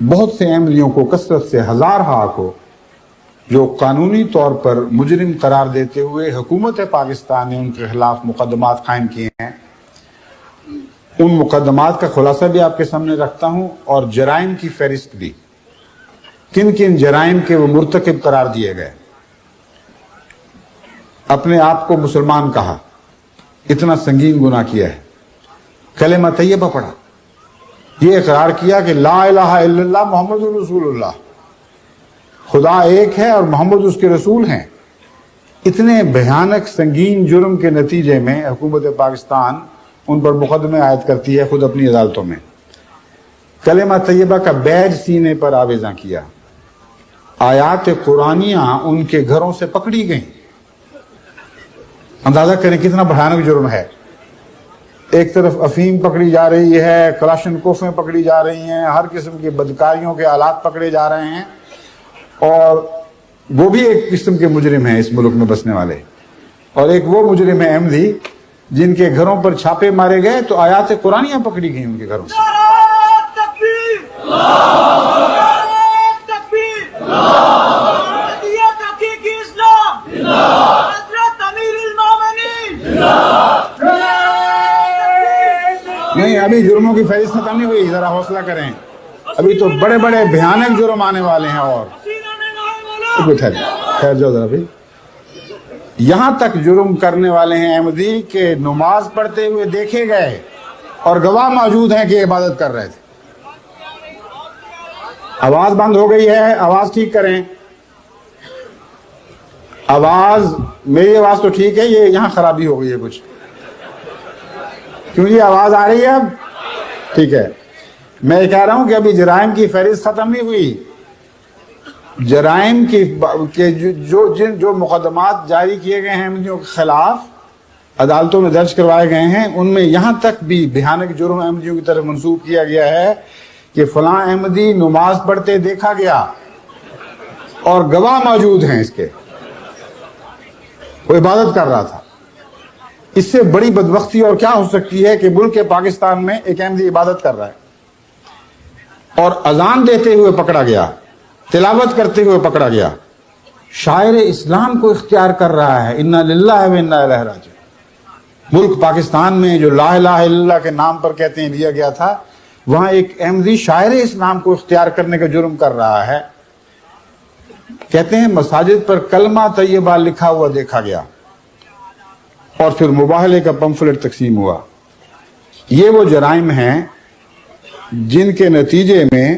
بہت سے احمدیوں کو کثرت سے ہزارہا کو جو قانونی طور پر مجرم قرار دیتے ہوئے حکومت پاکستان نے ان کے خلاف مقدمات قائم کیے ہیں، ان مقدمات کا خلاصہ بھی آپ کے سامنے رکھتا ہوں اور جرائم کی فہرست بھی، کن کن جرائم کے وہ مرتکب قرار دیے گئے۔ اپنے آپ کو مسلمان کہا، اتنا سنگین گناہ کیا ہے، کلمہ طیبہ پڑھا، یہ اقرار کیا کہ لا الہ الا اللہ محمد رسول اللہ، خدا ایک ہے اور محمد اس کے رسول ہیں۔ اتنے بھیانک سنگین جرم کے نتیجے میں حکومت پاکستان ان پر مقدمے عائد کرتی ہے خود اپنی عدالتوں میں۔ کلمہ طیبہ کا بیج سینے پر آویزاں کیا، آیات قرآنیاں ان کے گھروں سے پکڑی گئیں۔ اندازہ کریں کتنا بھیانک جرم ہے۔ ایک طرف افیم پکڑی جا رہی ہے، کلاشن کوفیں پکڑی جا رہی ہیں، ہر قسم کی بدکاریوں کے آلات پکڑے جا رہے ہیں، اور وہ بھی ایک قسم کے مجرم ہیں اس ملک میں بسنے والے، اور ایک وہ مجرم ہے احمدی جن کے گھروں پر چھاپے مارے گئے تو آیات قرآنیاں پکڑی گئیں ان کے گھروں سے۔ نہیں، ابھی جرموں کی فہرست ختم نہیں ہوئی، ذرا حوصلہ کریں، ابھی تو بڑے بڑے بھیانک جرم آنے والے ہیں۔ اور خیر جو ذرا بھی یہاں تک جرم کرنے والے ہیں احمدی کہ نماز پڑھتے ہوئے دیکھے گئے اور گواہ موجود ہیں کہ عبادت کر رہے تھے۔ آواز بند ہو گئی ہے، آواز ٹھیک کریں، آواز، میری آواز تو ٹھیک ہے، یہ یہاں خرابی ہو گئی ہے کچھ، کیوں جی آواز آ رہی ہے اب؟ ٹھیک ہے، میں یہ کہہ رہا ہوں کہ ابھی جرائم کی فہرست ختم نہیں ہوئی۔ جرائم کے جو مقدمات جاری کیے گئے ہیں احمدیوں کے خلاف، عدالتوں میں درج کروائے گئے ہیں، ان میں یہاں تک بھی بھیانک جرم احمدیوں کی طرف منسوب کیا گیا ہے کہ فلاں احمدی نماز پڑھتے دیکھا گیا اور گواہ موجود ہیں اس کے، وہ عبادت کر رہا تھا۔ اس سے بڑی بدبختی اور کیا ہو سکتی ہے کہ ملک پاکستان میں ایک احمدی عبادت کر رہا ہے اور اذان دیتے ہوئے پکڑا گیا، تلاوت کرتے ہوئے پکڑا گیا، شاعر اسلام کو اختیار کر رہا ہے، انا للہ و انا الیہ راجعون۔ ملک پاکستان میں جو لا الہ الا اللہ کے نام پر کہتے ہیں لیا گیا تھا، وہاں ایک احمدی شاعر اسلام کو اختیار کرنے کا جرم کر رہا ہے۔ کہتے ہیں مساجد پر کلمہ طیبہ لکھا ہوا دیکھا گیا اور پھر مباہلے کا پمفلٹ تقسیم ہوا۔ یہ وہ جرائم ہیں جن کے نتیجے میں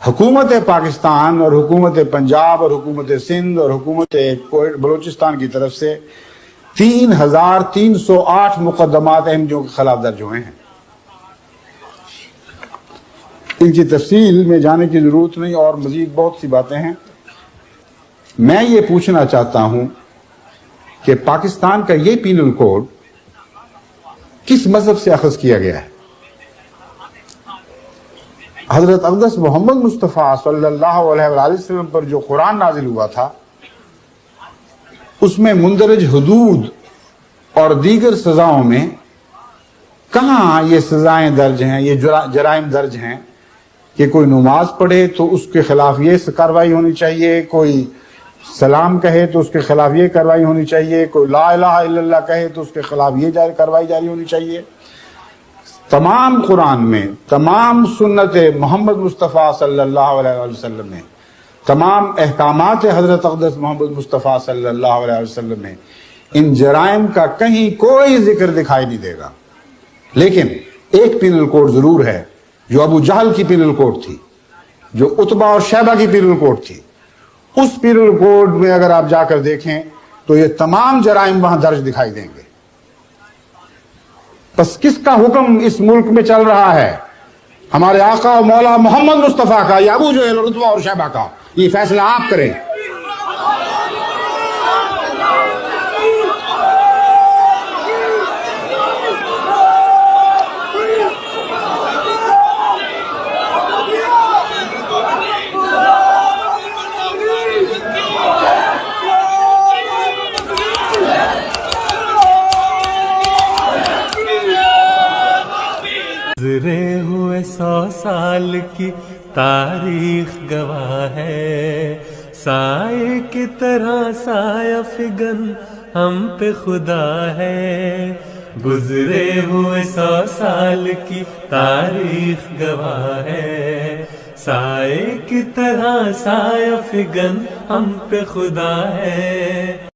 حکومت پاکستان اور حکومت پنجاب اور حکومت سندھ اور حکومت بلوچستان کی طرف سے 3308 مقدمات احمدیوں کے خلاف درج ہوئے ہیں۔ ان کی تفصیل میں جانے کی ضرورت نہیں، اور مزید بہت سی باتیں ہیں۔ میں یہ پوچھنا چاہتا ہوں کہ پاکستان کا یہ پینل کوڈ کس مذہب سے اخذ کیا گیا ہے؟ حضرت اقدس محمد مصطفیٰ صلی اللہ علیہ وآلہ وسلم پر جو قرآن نازل ہوا تھا، اس میں مندرج حدود اور دیگر سزاؤں میں کہاں یہ سزائیں درج ہیں، یہ جرائم درج ہیں کہ کوئی نماز پڑھے تو اس کے خلاف یہ کارروائی ہونی چاہیے، کوئی سلام کہے تو اس کے خلاف یہ کارروائی ہونی چاہیے، کوئی لا الہ الا اللہ کہے تو اس کے خلاف یہ کارروائی جاری ہونی چاہیے۔ تمام قرآن میں، تمام سنت محمد مصطفیٰ صلی اللہ علیہ وسلم میں، تمام احکامات حضرت اقدس محمد مصطفیٰ صلی اللہ علیہ وسلم میں ان جرائم کا کہیں کوئی ذکر دکھائی نہیں دے گا۔ لیکن ایک پینل کوڈ ضرور ہے جو ابو جہل کی پینل کوڈ تھی، جو عتبہ اور شیبہ کی پینل کوڈ تھی۔ اس پینل کوڈ میں اگر آپ جا کر دیکھیں تو یہ تمام جرائم وہاں درج دکھائی دیں گے۔ بس کس کا حکم اس ملک میں چل رہا ہے؟ ہمارے آقا و مولا محمد مصطفیٰ کا یا ابو جہل اور عتبہ اور شیبہ کا؟ یہ فیصلہ آپ کریں۔ گزرے ہوئے 100 سال کی تاریخ گواہ ہے، سائے کی طرح سایہ فگن ہم پہ خدا ہے، گزرے ہوئے 100 سال کی تاریخ گواہ ہے، سائے کی طرح سایہ فگن ہم پہ خدا ہے۔